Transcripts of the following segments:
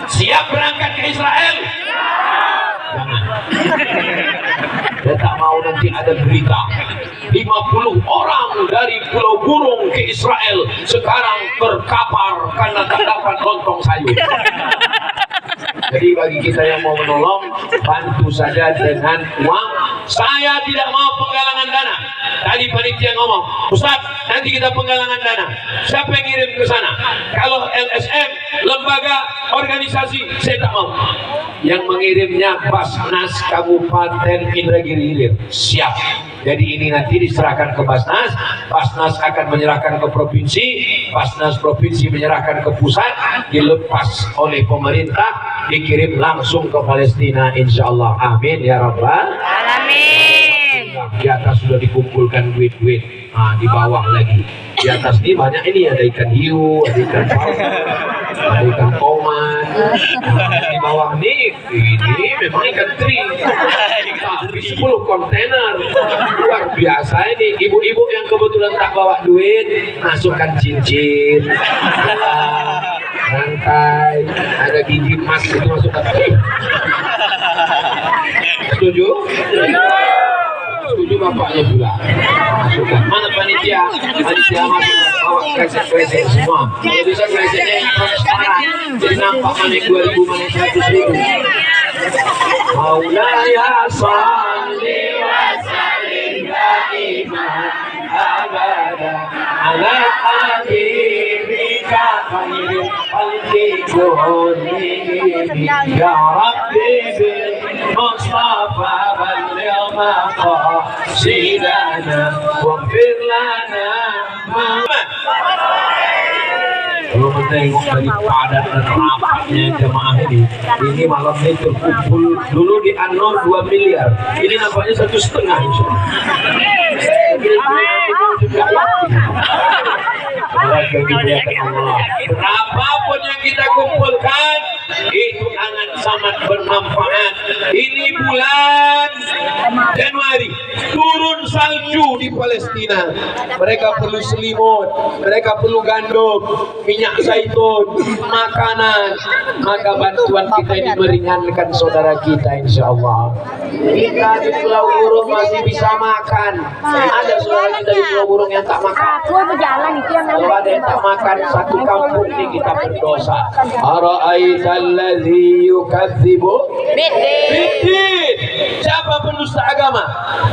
Siap berangkat ke Israel? Jangan. Saya tak mau nanti ada berita 50 orang dari Pulau Burung ke Israel sekarang terkapar karena tak dapat lontong sayur. Jadi bagi kita yang mau menolong, bantu saja dengan uang. Saya tidak mau penggalangan dana. Tadi panitia ngomong, Ustaz, nanti kita penggalangan dana. Siapa yang ngirim ke sana? Kalau LSM, lembaga, organisasi, saya tak mau. Yang mengirimnya Basnas Kabupaten Indragiri Hilir. Siap. Jadi ini nanti diserahkan ke Basnas, Basnas akan menyerahkan ke provinsi, Basnas provinsi menyerahkan ke pusat, dilepas oleh pemerintah, dikirim langsung ke Palestina, insya Allah. Amin ya rabbal alamin. Di atas sudah dikumpulkan duit-duit, di bawah lagi. Di atas ini banyak, ini ada ikan hiu, ada ikan paus, ada ikan tomat. Di bawah ini memang ikan teri. Tapi 10 kontainer. Luar biasa ini. Ibu-ibu yang kebetulan tak bawa duit, masukkan cincin, rantai, ada gigi emas, itu masukkan. Setuju? Setuju bapaknya pula. Masukkan. Mana panitia? Panitia masukkan. Bawa kresek-kresek semua. Kalau bisa kreseknya yang transparan, jadi nampak mana 2.000 mana 100.000. Maulaya salli wa sallim daiman abada ala habibika khairil khalqi kullihim ya rabbi bil mustafa balligh maqasidana waghfir lana Kalau menengok dari padat dan rapatnya jemaah ini malam ini terkumpul dulu di Anor 2 miliar, ini nampaknya 1,5 Berapapun yang kita kumpulkan itu sangat bermanfaat. Ini bulan Januari, turun salju di Palestina. Mereka perlu selimut, mereka perlu gandum, minyak zaitun, makanan. Maka bantuan kita ini meringankan saudara kita, insya Allah. Kita di Pulau Burung masih bisa makan. Ada saudara kita di Pulau Burung yang tak makan. Kalau ada yang tak makan, satu kampung ini kita berdosa. Ara'aital ladzi yukadzibu biddin. Siapa pendusta agama?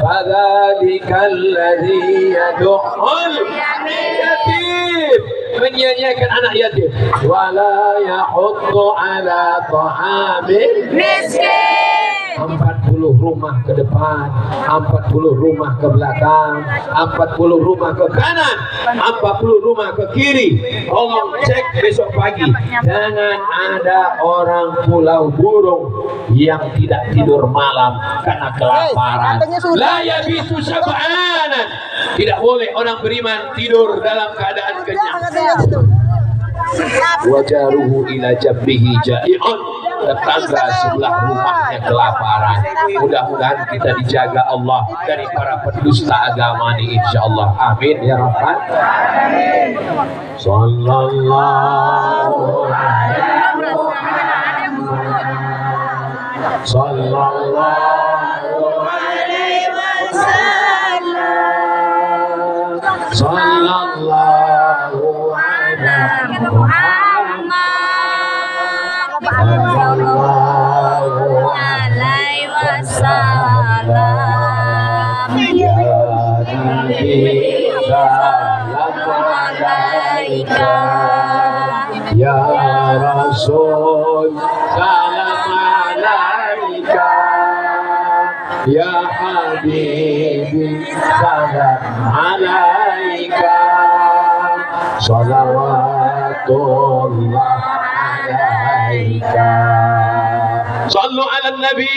Fadzalikal ladzi yad'ul yatim, menyanyiakan anak yatim. Wala yahuddu ala ta'amil miskin. 40 rumah ke depan, 40 rumah ke belakang, 40 rumah ke kanan, 40 rumah ke kiri. Tolong cek besok pagi, jangan ada orang Pulau Burung yang tidak tidur malam karena kelaparan. La yabitu syab'anan. Tidak boleh orang beriman tidur dalam keadaan kenyang. Wajaruhu ila jambihi ja'i'un, tetangga sebelah rumahnya kelaparan. Mudah-mudahan kita dijaga Allah dari para pendusta agama ini, insyaallah. Amin ya rabbal alamin. Sallallahu alaihi wasallam. Sallallahu alaihi wasallam. Sallallahu alaihi Sallallahu alaihi wasallam. Ya Nabi salam alaika, ya Rasul salam alaika, ya Habibi salam alaika, salawatullah alaika. Sallu ala Nabi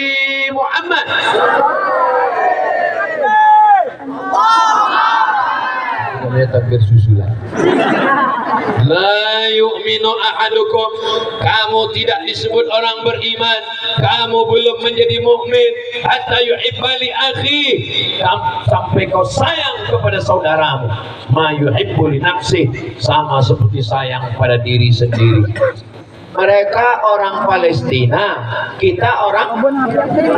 Muhammad. Takbir susulan. La yu'minu ahadukum, kamu tidak disebut orang beriman, kamu belum menjadi mukmin hatta yuhibba li akhi, sampai kau sayang kepada saudaramu ma yuhibbu li nafsi, sama seperti sayang pada diri sendiri. Mereka orang Palestina, kita orang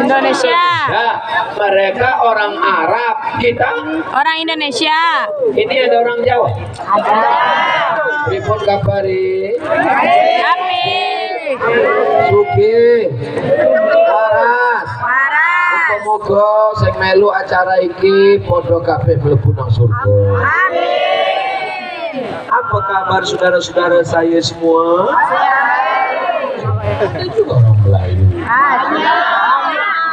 Indonesia. Ya, mereka orang Arab, kita Orang Indonesia. ini ada orang Jawa. Ada. Report kabari, Tapi. Suki, Paras. Parah. Moga sing melu acara iki padha kabeh mlebu nang surga. Amin. Apa kabar saudara-saudara saya semua? Itu juga orang Melayu.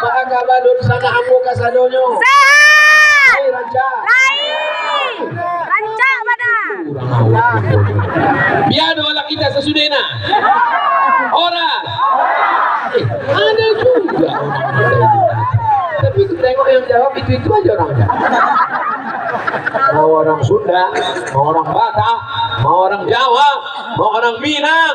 Baka kabar dun sana amu kasadonyo. Sehat. Hai Ranca. Lain. Rancak pada. Kurang awak. Biar wala kita sesudena. Orang. Ada juga orang Melayu. Tapi tengok yang jawab itu aja orangnya. Mau orang Sunda, mau orang Batak, mau orang Jawa, mau orang Minang,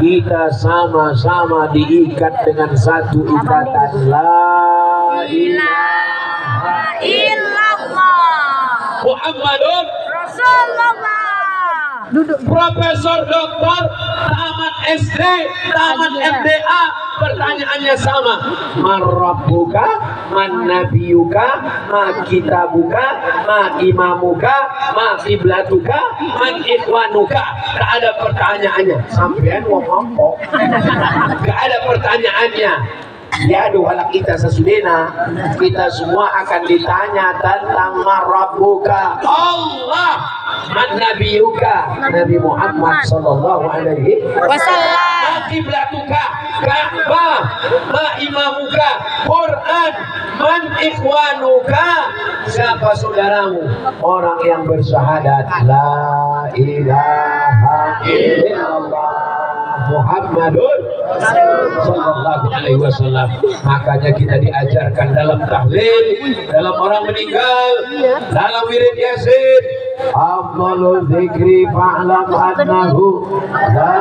kita sama-sama diikat dengan satu ikatan la ilaha Illallah. Muhammadun Rasulullah. Profesor Doktor tamat SD, tamat MDA, pertanyaannya sama. Man rabbuka, man nabiyuka, ma kitabuka, ma imamuka, ma kiblatuka, man ikhwanuka. Gak ada pertanyaannya. Sampean ngomong kok. Gak ada pertanyaannya. Ya doa kita sesudena, kita semua akan ditanya tentang marabbuka Allah, man nabiyuka, Nabi Muhammad sallallahu alaihi wasallam, kiblatuka Ka'bah, ma imamuka Quran, man ikhwanuka, siapa saudaramu? Orang yang bersyahadat la ilaha illallah Muhammadun sallallahu alaihi wasallam. Makanya kita diajarkan dalam tahlil, dalam orang meninggal, dalam wirid yasin, afdhalu dzikri fa'lam annahu la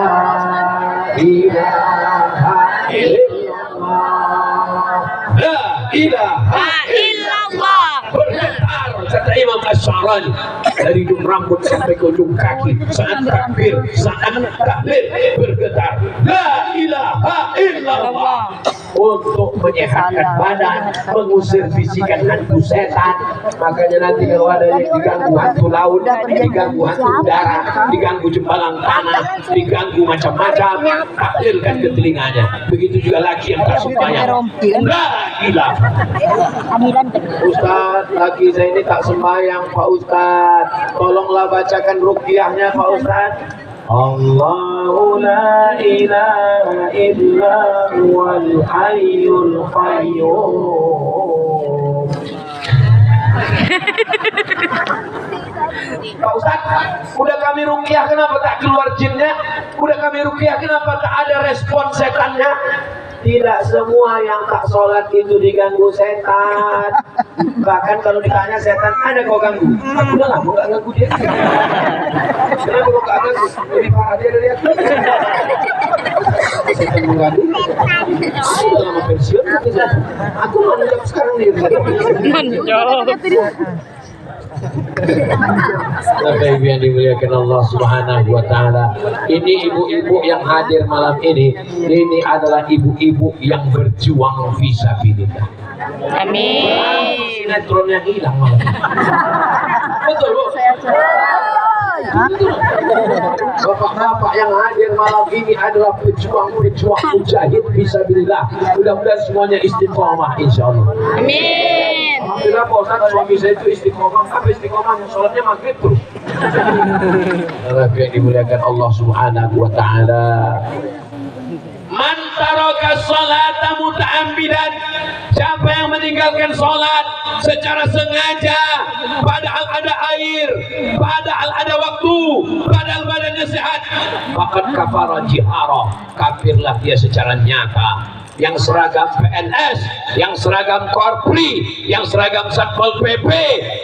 ilaha illallah. La ilaha illallah. Bergetar kata Imam Asy'arani dari ujung rambut sampai ke ujung kaki, saat takbir, saat tahlil bergetar la ilaha illallah, untuk menyehatkan badan, mengusir bisikan hantu setan. Makanya nanti kalau ada yang diganggu hantu laut, diganggu hantu udara, diganggu jembalang tanah, diganggu macam-macam, tahlilkan ke telinganya. Begitu juga laki yang tak sembahyang, la ilaha. Ustaz, laki saya ini tak sembahyang Pak Ustaz, tolonglah bacakan ruqyahnya Pak Ustaz. Allahu la ilaha illa huwal hayyul qayyum. Pak Ustaz, udah kami ruqyah kenapa tak keluar jinnya? Udah kami ruqyah kenapa tak ada respon setannya? Tidak semua yang tak sholat itu diganggu setan. Bahkan kalau ditanya setan, ada kau ganggu? Aku udah lama gak ganggu dia. Kenapa kau gak ganggu? Lebih parah dia dari aku. Setan mengganggu. Aku udah lama pensiun. Aku mau jam sekarang nih. Bapak Ibu yang dimuliakan Allah Subhanahu wa taala, ini ibu-ibu yang hadir malam ini adalah ibu-ibu yang berjuang fisabilillah. Amin. Sinetron yang hilang malam. Betul, Bu? Bapak-bapak yang hadir malam ini adalah pejuang-pejuang mujahid fisabilillah. Mudah-mudahan semuanya istiqomah insyaallah. Amin. Alhamdulillah Pak Ustaz, suami saya itu istiqomah. Apa istiqomah? Sholatnya maghrib tuh. Yang dimuliakan Allah Subhanahu wa taala. Man taraka sholata muta'ammidan, siapa yang meninggalkan sholat secara sengaja, padahal ada air, padahal ada waktu, padahal badannya sehat, faqad kafara jihara, kafirlah dia secara nyata. Yang seragam PNS, yang seragam Korpri, yang seragam Satpol PP,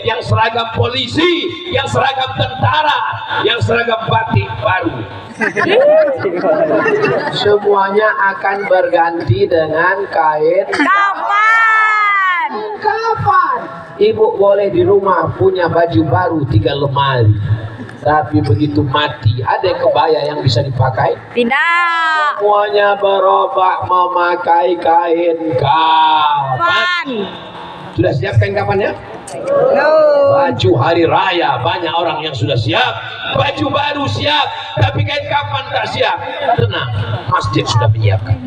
yang seragam polisi, yang seragam tentara, yang seragam batik baru, semuanya akan berganti dengan kain Kafan. kafan. Ibu boleh di rumah punya baju baru 3 lemari, Tapi begitu mati, ada yang kebaya yang bisa dipakai? Tidak. Semuanya berubah memakai kain kafan. Pan. Sudah siap kain kafannya? No. Baju hari raya banyak orang yang sudah siap, baju baru siap, tapi kain kafan tak siap. Tenang, masjid sudah menyiapkan.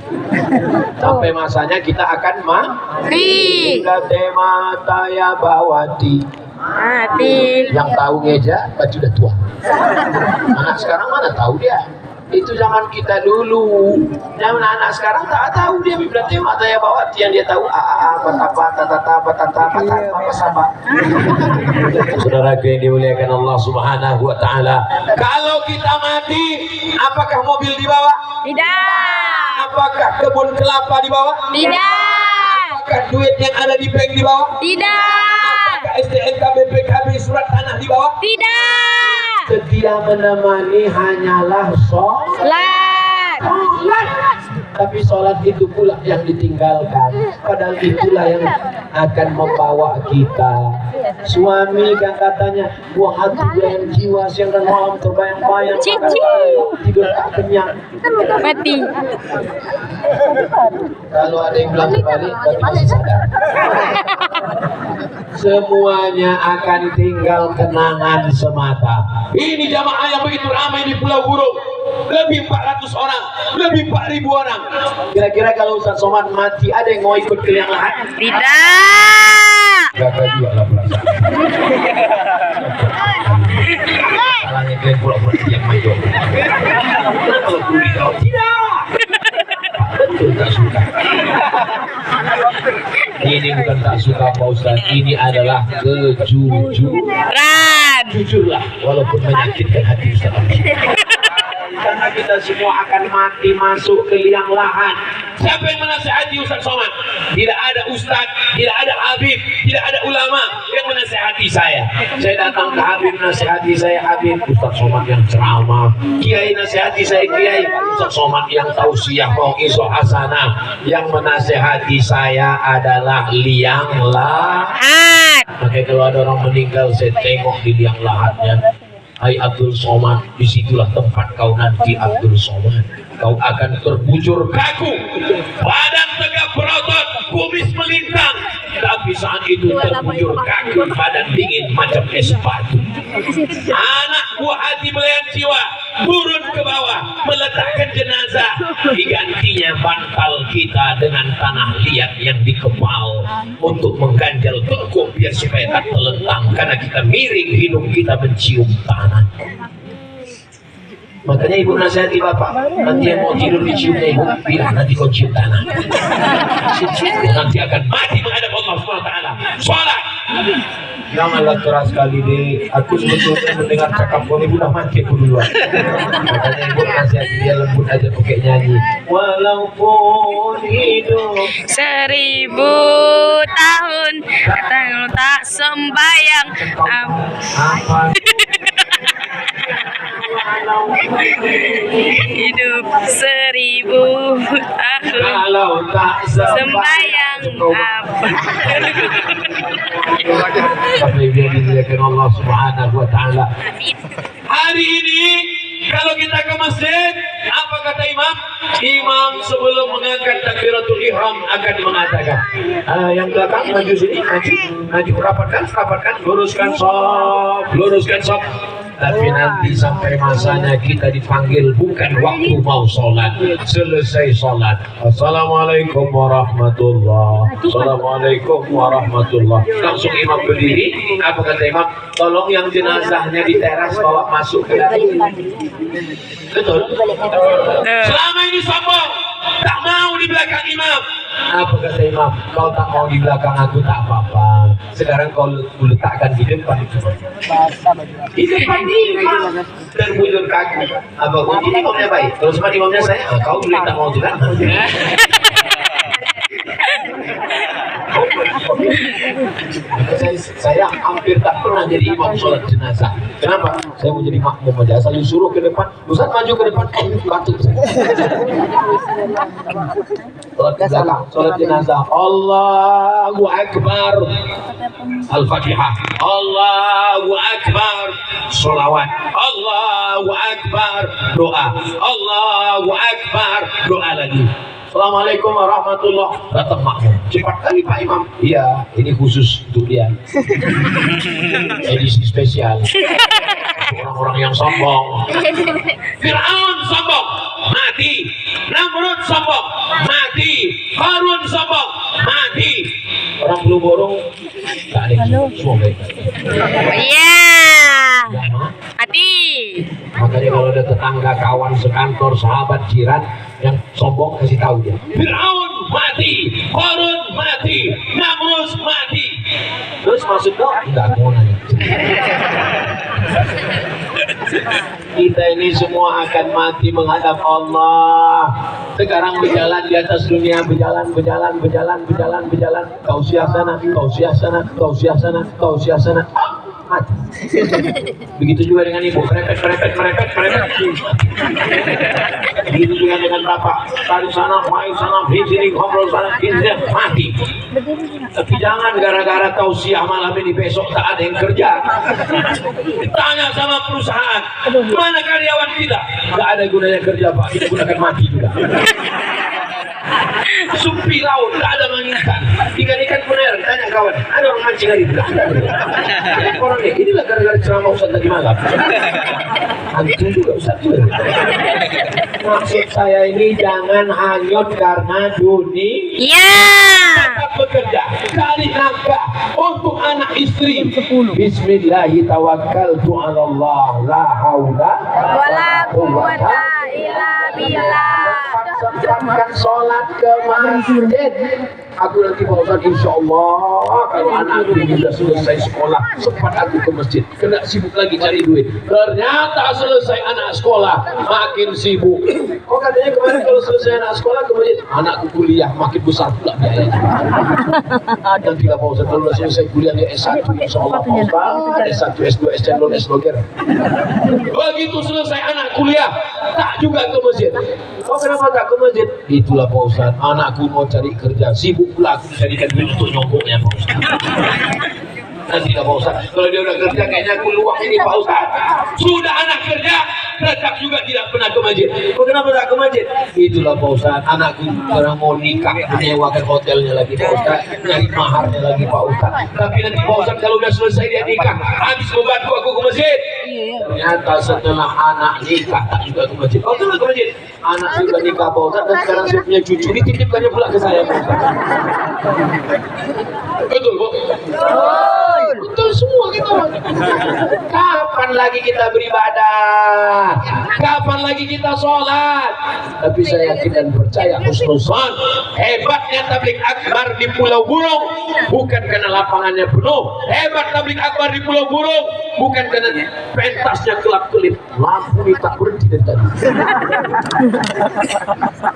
Sampai masanya kita akan Di. mata ya bawati. Mati. Yang tahu ngeja baju udah tua. Anak sekarang mana tahu dia? Itu zaman kita dulu. Zaman anak sekarang tak tahu dia. Berarti mata ya bawati yang dia tahu. Apa sama. Saudara yang dimuliakan Allah Subhanahu Wa Taala. Kalau kita mati, apakah mobil dibawa? Tidak. Apakah kebun kelapa dibawa? Tidak. Apakah duit yang ada di bank dibawa? Tidak. Apakah STNK BPKB surat tanah dibawa? Tidak. Setia menemani hanyalah sholat. Tapi sholat itu pula yang ditinggalkan. Padahal itulah yang akan membawa kita. Suami kan katanya buah hati dan jiwa siang dan malam terbayang-bayang. Tidur tak kenyang. Mati. Kalau ada yang bilang terbalik, tapi masih sadar. Semuanya akan tinggal kenangan semata. Ini jamaah yang begitu ramai di Pulau Burung. Lebih 400 orang, lebih 4.000 orang. Kira-kira kalau Ustaz Somad mati, ada yang mau ikut ke liang lahat? Tidak. Gagal juga lah perasaan. Salahnya kalian pura-pura yang maju. Kalau perlu dijawab, tidak. Betul tak suka. Ini bukan tak suka Pak Ustaz, ini adalah kejujuran. Jujurlah walaupun menyakitkan hati Ustaz. Karena kita semua akan mati masuk ke liang lahat. Siapa yang menasihati Ustaz Somad? Tidak ada Ustaz, tidak ada Habib, tidak ada ulama yang menasihati saya. Saya datang ke Habib, nasihati saya Habib. Ustaz Somad yang ceramah. Kiai nasihati saya Kiai. Ustaz Somad yang tausiah mau'izah hasanah. Yang menasihati saya adalah liang lahat. Makanya kalau ada orang meninggal, saya tengok di liang lahatnya. Hai Abdul Somad, disitulah tempat kau nanti Abdul Somad. Kau akan terbujur kaku, badan tegak berotot, kumis melintang. Tapi saat itu terbujur kaku, badan dingin macam es batu. Anak buah hati belayan jiwa turun ke bawah, meletakkan jenazah. Digantinya bantal kita dengan tanah liat yang dikepal untuk mengganjal tengkuk biar supaya tak terlentang. Karena kita miring, hidung kita mencium tanah. Makanya ibu nasihati bapak, nanti yang mau tidur diciumnya ibu, bilang nanti kau cium tanah. Nanti akan mati menghadap Allah SWT. Sholat. Janganlah keras sekali deh. Aku sebetulnya mendengar cakap kau ibu dah mati aku duluan. Makanya ibu nasihati dia lembut aja pakai nyanyi. Walaupun hidup 1000 tahun datang tak sembayang. Hidup 1000 tahun kalau tak sembayang apa? Tapi dia dimuliakan Allah Subhanahu Wa Taala. Hari ini kalau kita ke masjid, apa kata imam? Imam sebelum mengangkat takbiratul ihram akan mengatakan, yang belakang maju sini, maju rapatkan, luruskan sop. Tapi nanti sampai masanya kita dipanggil bukan waktu mau sholat, selesai sholat. Assalamualaikum warahmatullah. Assalamualaikum warahmatullah. Langsung imam berdiri. Apa kata imam? Tolong yang jenazahnya di teras bawa masuk ke dalam. Betul. Selama ini sombong, tak mau di belakang imam. Apa kata imam? Kau tak mau di belakang aku tak apa-apa. Sekarang kau letakkan di depan. Di depan imam. Terbujur kaku. Apa kau ini imamnya baik? Kalau sempat imamnya saya, kau boleh tak mau juga. Saya hampir tak pernah jadi imam sholat jenazah. Kenapa? Saya mau jadi makmum aja. Asal disuruh ke depan, Ustaz maju ke depan, batuk. Sholat jenazah. Allahu Akbar. Al-Fatihah. Allahu Akbar. Sholawat. Allahu Akbar. Doa. Allahu Akbar. Doa lagi. Assalamualaikum warahmatullahi. Datang makmum. Cepat kali Pak Imam. Iya, ini khusus untuk dia. Edisi spesial. Orang-orang yang sombong. Fir'aun sombong, mati. Namrud sombong, mati. Harun sombong, mati. Orang belum borong, tak ada yang sombong. Iya. Hati. Makanya kalau ada tetangga, kawan sekantor, sahabat, jiran yang sombong, kasih tahu dia. Fir'aun mati, Harun mati, Namrud mati. Terus masuk dong? Enggak mau nanya. Kita ini semua akan mati menghadap Allah. Sekarang berjalan di atas dunia, berjalan. Tausiah sana, mati. Begitu juga dengan ibu, merepet. Begitu juga dengan bapak, tarik sana, main sana, sini, ngobrol sana, sini, mati. Tapi jangan gara-gara tausiah malam ini besok tak ada yang kerja. Tanya sama perusahaan, mana karyawan kita? Tak ada gunanya kerja Pak, kita gunakan mati juga. Supi laut, tak ada mengikan. Ikan puner, tanya kawan, ada orang mancing hari itu? Orang ini, inilah gara-gara ceramah Ustaz tadi malam. Antum juga Ustaz juga. Maksud saya ini jangan hanyut karena dunia. Iya. Tetap bekerja, cari nafkah untuk anak istri. Bismillahirrahmanirrahim. La haula Wala quwwata illa billah. Sempatkan sholat ke masjid. Aku nanti Pak Ustaz, insya Allah kalau anak ini sudah selesai sekolah, sempat aku ke masjid. Kena sibuk lagi cari duit. Ternyata selesai anak sekolah, makin sibuk. Kok katanya kemarin kalau selesai anak sekolah ke masjid, anakku kuliah makin besar pula biaya. Nanti lah Pak Ustaz, kalau sudah selesai kuliah di S1, insya Allah Pak Ustaz, S1, S2, S3, S2. Begitu selesai anak kuliah, tak juga ke masjid. Oh kenapa tak ke masjid? Itulah Pak Ustaz, anakku mau cari kerja, sibuk pula aku carikan duit untuk nyogoknya Pak Ustaz. Nanti lah Pak Ustaz, kalau dia udah kerja kayaknya aku luang ini Pak Ustaz. Sudah anak kerja, tetap juga tidak pernah ke masjid. Oh kenapa tak ke masjid? Itulah Pak Ustaz, anakku sekarang mau nikah, menyewakan hotelnya lagi Pak Ustaz, nyari maharnya lagi Pak Ustaz. Tapi nanti Pak Ustaz kalau udah selesai dia nikah, habis membantu aku ke masjid. Ternyata setelah anak nikah tak juga ke masjid. Oh kenapa ke masjid? Anak sudah nikah Pak Ustaz dan sekarang saya punya cucu, dititipkannya pula ke saya Pak Ustaz. Betul Bu? Betul semua kita. Kapan lagi kita beribadah? Kapan lagi kita sholat? Tapi saya yakin dan percaya husnuzan, hebatnya tabligh akbar di Pulau Burung bukan karena lapangannya penuh. Hebat tabligh akbar di Pulau Burung bukan karena pentasnya kelap-kelip, lampu tak berhenti dari tadi.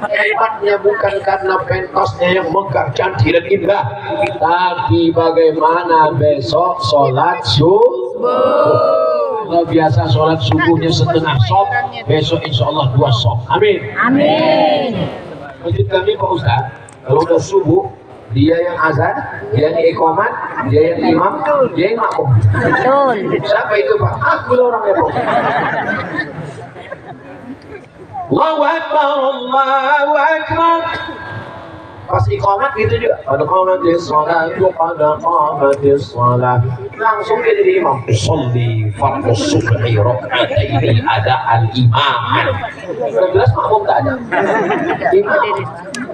Hebatnya bukan karena pentasnya yang megah, cantik dan indah, tapi bagaimana besok sholat subuh. Kalau biasa sholat subuhnya setengah sob, besok insya Allah 2 sob. Amin. Masjid kami Pak Ustaz, kalau udah subuh, dia yang azan, dia yang iqamat, dia yang imam, dia yang makmum. Siapa itu Pak? Aku lah orangnya Pak Ustaz. Allahu Akbar, Allahu Akbar. Pas iqamat gitu juga. Pada qamatis shalah, langsung dia jadi imam. Sholli fardhu subhi rak'ataini ada'al imam. Jelas makmum tak ada. Imam.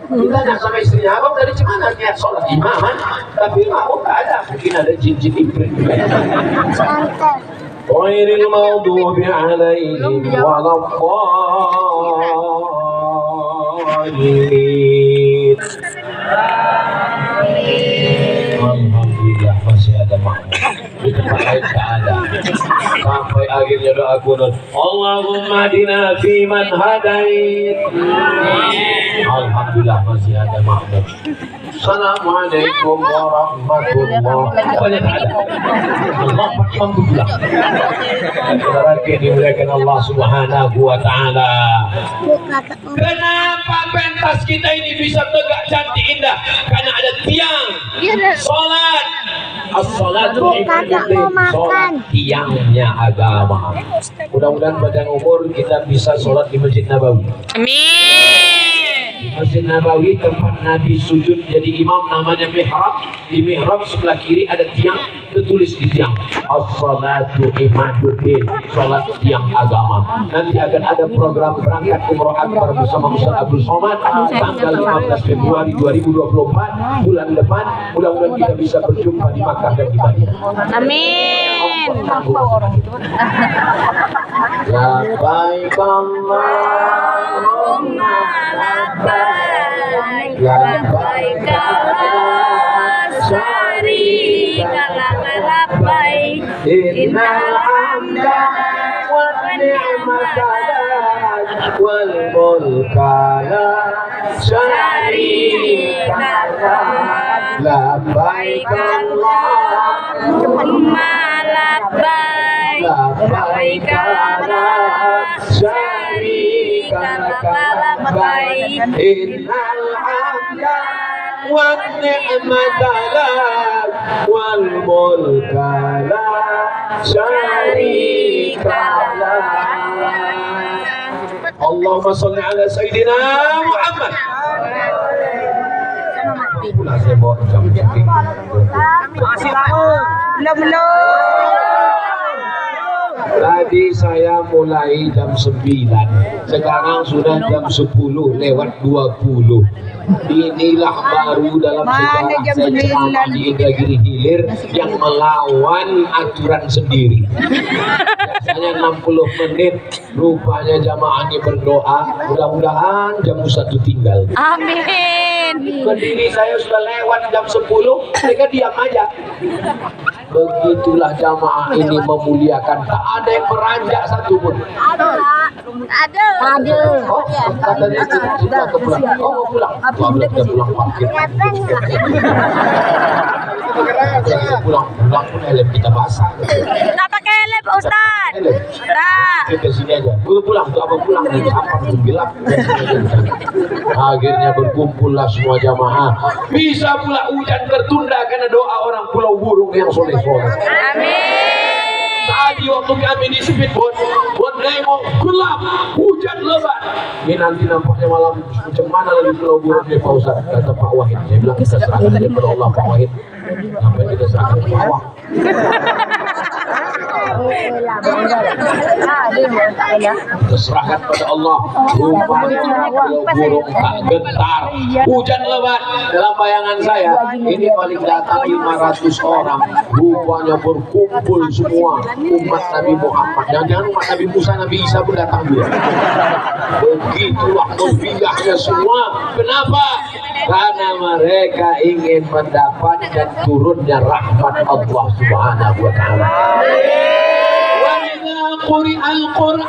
Kita nak sama istrinya, abang tadi cemana niat sholat imaman, tapi makmum tak ada. Mungkin ada jin-jin ibrit. Ghairil maghdubi alaihim waladdallin. Alhamdulillah masih ada makmum. Di tempat lain tak ada. Sampai akhirnya doa kunut. Allahumma hadina fi man hadait. Alhamdulillah. Alhamdulillah masih ada makmum. Assalamualaikum warahmatullahi wabarakatuh. Allah Alhamdulillah. Saudara yang dimuliakan Allah Subhanahu wa taala. Kenapa pentas kita ini bisa tegak cantik indah? Karena ada tiang salat. As-salatu ibadah, salat tiangnya agama. Mudah-mudahan pada umur kita bisa salat di Masjid Nabawi. Amin. Masjid Nabawi tempat Nabi sujud jadi imam, namanya mihrab. Di mihrab sebelah kiri ada tiang, tertulis di tiang as-salatu imaduddin, salat tiang agama. Nanti akan ada program berangkat umroh akbar bersama Ustaz Abdul Somad tanggal 15 Februari 2024 bulan depan. Mudah-mudahan kita bisa berjumpa di Makkah dan di Madinah. Amin. Labbaik Allahumma labbaik, labbaik la syarika lak labbaik, innal hamda wan ni'mata lak wal mulka la syarika lak, labbaik Allahumma labbaik, labbaik la syarika lak labbaik, innal hamda wan ni'mata lak wal mulka la syarika lak. Allahumma shalli ala sayyidina Muhammad. Saya bawa jam cantik. Masih lama. Tadi saya mulai jam 9, sekarang sudah jam 10 lewat 20. Inilah baru dalam sejarah saya ceramah di Indragiri Hilir yang melawan aturan sendiri. Biasanya 60 menit, rupanya jamaah ini berdoa, mudah-mudahan jam 1 tinggal. Amin. Berdiri saya sudah lewat jam 10, mereka diam aja. Begitulah jamaah ini memuliakan, tak ada yang beranjak satupun. Ada. Oh, katanya kita pulang. Oh, mau pulang. Kita pulang parkir. Pulang pun helm kita basah. Tak pakai helm, Pak Ustaz. Tak. Kita sini aja. Dulu pulang, tuh apa pulang nih? Apa pun gelap. Akhirnya berkumpullah semua jamaah. Bisa pula hujan tertunda karena doa orang Pulau Burung yang soleh-soleh. Amin. Tadi waktu kami di speedboat, buat nengok gelap, hujan lebat. Ini nanti nampaknya malam macam mana lagi Pulau Burung nih Pak Ustaz? Kata Pak Wahid. Saya bilang kita serahkan aja kepada Allah Pak Wahid. Sampai kita serahkan ke bawah. Terserahkan pada Allah. Rupanya Pulau Burung tak gentar, hujan lebat. Dalam bayangan saya ini paling datang 500 orang. Rupanya berkumpul semua umat Nabi Muhammad. Jangan-jangan umat Nabi Musa, Nabi Isa pun datang juga. Begitulah kelebihannya semua. Kenapa? Karena mereka ingin mendapatkan turunnya rahmat Allah Subhanahu wa taala. Al-Quran,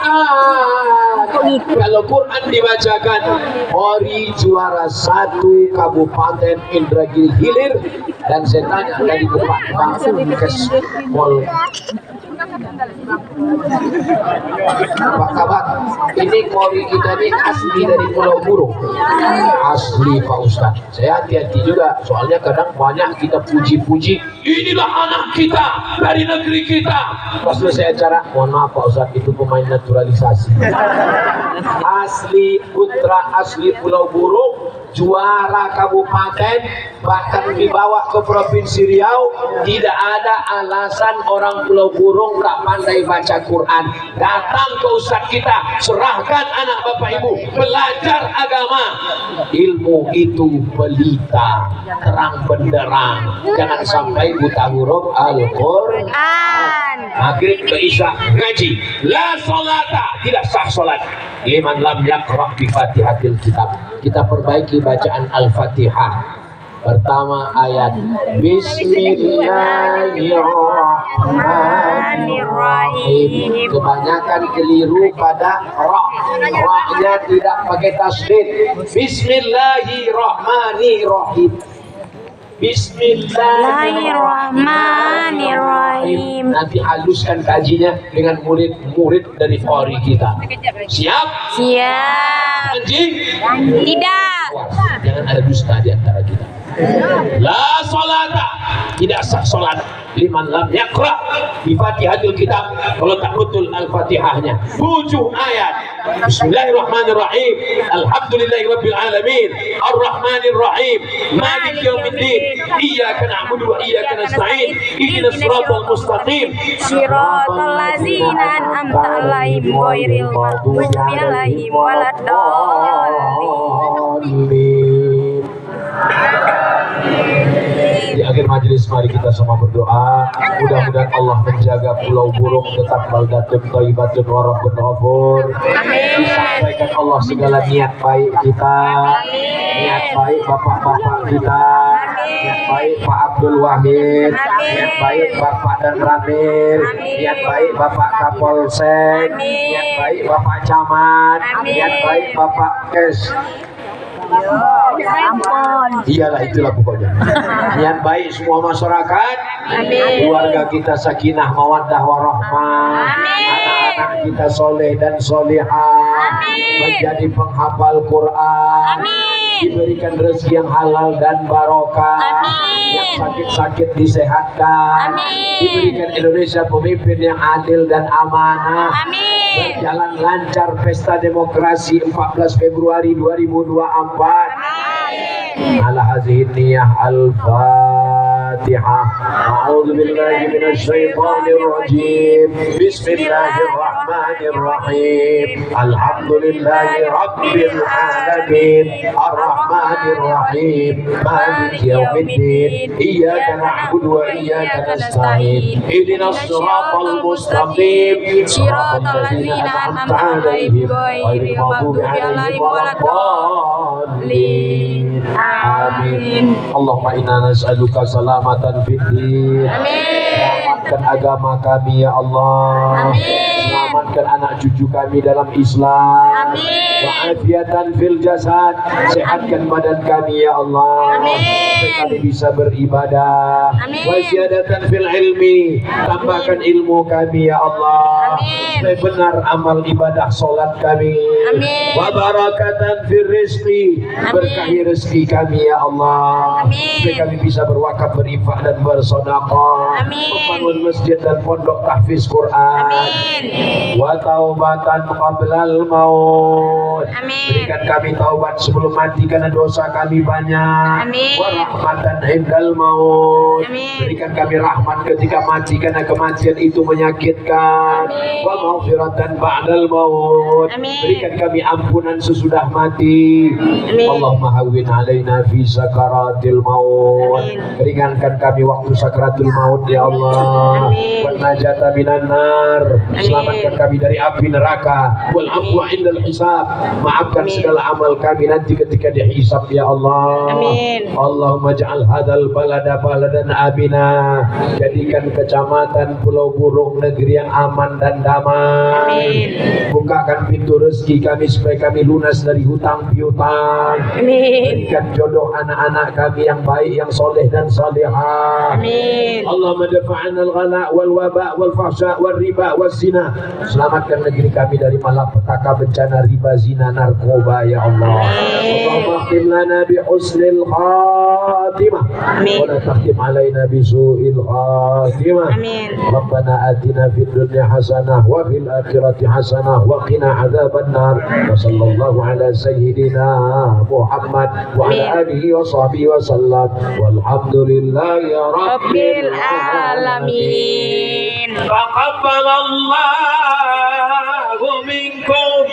kalau Quran dibacakan, Ori juara 1 Kabupaten Indragiri Hilir. Dan saya tanya dari Pak Mol, Pak Kabat, ini kori kita ini asli dari Pulau Burung. Asli Pak Ustaz. Saya hati-hati juga, soalnya kadang banyak kita puji-puji, inilah anak kita dari negeri kita. Pas selesai acara, mohon maaf Pak Ustaz, itu pemain naturalisasi. Asli putra asli Pulau Burung, juara kabupaten, bahkan dibawa ke Provinsi Riau. Tidak ada alasan orang Pulau Burung tak pandai baca Quran. Datang ke ustaz kita, serahkan anak bapak ibu, belajar agama. Ilmu itu pelita, terang benderang, jangan sampai buta huruf Al-Quran. Maghrib ke Isya ngaji, la salata, tidak sah salat liman lam yaqra bi Fatihatil Kitab. Kita perbaiki bacaan Al-Fatihah. Pertama ayat Bismillahirrahmanirrahim. Kebanyakan keliru pada ra. Ra-nya tidak pakai tasdid. Bismillahirrahmanirrahim. Bismillahirrahmanirrahim. Nanti haluskan kajinya dengan murid-murid dari qari kita. Siap? Siap. Anjing? Tidak. Jangan ada dusta di antara kita. La sholata, tidak sah sholat liman lam yaqra bi Fatihatil Kitab, kalau tak betul Al-Fatihahnya. 7 ayat. Bismillahirrahmanirrahim. Alhamdulillahirabbil alamin. Arrahmanir rahim. Maliki yaumiddin. Iyyaka na'budu wa iyyaka nasta'in. Ihdinas siratal mustaqim. Shiratal ladzina an'amta 'alaihim ghairil maghdubi 'alaihim waladdallin. Di akhir majelis mari kita sama berdoa, mudah-mudahan Allah menjaga Pulau Buruk tetap baldatun thayyibatun wa rabbun ghafur. Disampaikan Allah segala niat baik kita, niat baik bapak-bapak kita, niat baik Pak Abdul Wahid, niat baik Bapak dan Ramil, niat baik Bapak Kapolsek, niat baik Bapak Camat, niat baik Bapak Kes. Iyalah, itulah pokoknya. Niat baik semua masyarakat, keluarga kita sakinah mawaddah warahmah, anak-anak kita soleh dan solihah, menjadi penghafal Quran, diberikan rezeki yang halal dan barokah, yang sakit-sakit disehatkan, diberikan Indonesia pemimpin yang adil dan amanah, berjalan lancar pesta demokrasi 14 Februari 2024. Ala hadhihi niyah al-Fatihah. A'udzu billahi minasy syaithanir rajim. Bismillahirrahmanirrahim. Alhamdulillahi rabbil alamin. Arrahmanir rahim. Maliki yaumiddin. Iyyaka na'budu wa iyyaka nasta'in. Ihdinas siratal mustaqim. Shiratal ladzina an'amta 'alaihim ghairil maghdubi 'alaihim waladdallin. Amin. Allahumma inna nas'aluka salamatan fid din. Selamatkan agama kami ya Allah. Selamatkan anak cucu kami dalam Islam. Wa'afiatan fil jasad. Sehatkan badan kami ya Allah. Supaya kami bisa beribadah. Wa ziyadatan fil ilmi. Tambahkan ilmu kami ya Allah. Supaya benar amal ibadah solat kami. Wa barakatan fil rizqi. Berkahi rezeki kami ya Allah. Supaya kami bisa berwakaf, berinfak dan bersedekah. Membangun masjid dan pondok tahfiz Quran. Wa taubatan qablal maut. Berikan kami taubat sebelum mati karena dosa kami banyak. Wa rahmatan indal maut. Berikan kami rahmat ketika mati karena kematian itu menyakitkan. Wa maghfiratan ba'dal maut. Berikan kami ampunan sesudah mati. Allahumma hawwin alaina fi sakaratil maut. Ringankan kami waktu sakaratul maut ya Allah. Wa najata minan nar. Selamatkan kami dari api neraka. Wal afwa indal hisab. Maafkan segala amal kami nanti ketika dihisab ya Allah. Allahumma ja'al hadzal balada baladan amina. Jadikan kecamatan Pulau Buruk negeri yang aman dan damai. Bukakan pintu rezeki kami supaya kami lunas dari hutang piutang. Berikan jodoh anak-anak kami yang baik, yang soleh dan salihah. Allahumma dafa'na al-ghala wal waba wal fahsya wal riba wal zina. Selamatkan negeri kami dari malapetaka, bencana riba, zina, narkoba ya Allah. Allahumma khtim lana bi husnil khatimah wa la takhtim alaina bi su'il khatimah. Rabbana atina fid dunya hasanah wa fil akhirati hasanah wa qina adzaban nar. Wa sallallahu ala sayyidina Muhammad wa ala alihi wa sahbihi wa sallam. Walhamdulillahi rabbil alamin. Taqabbalallahu minkum.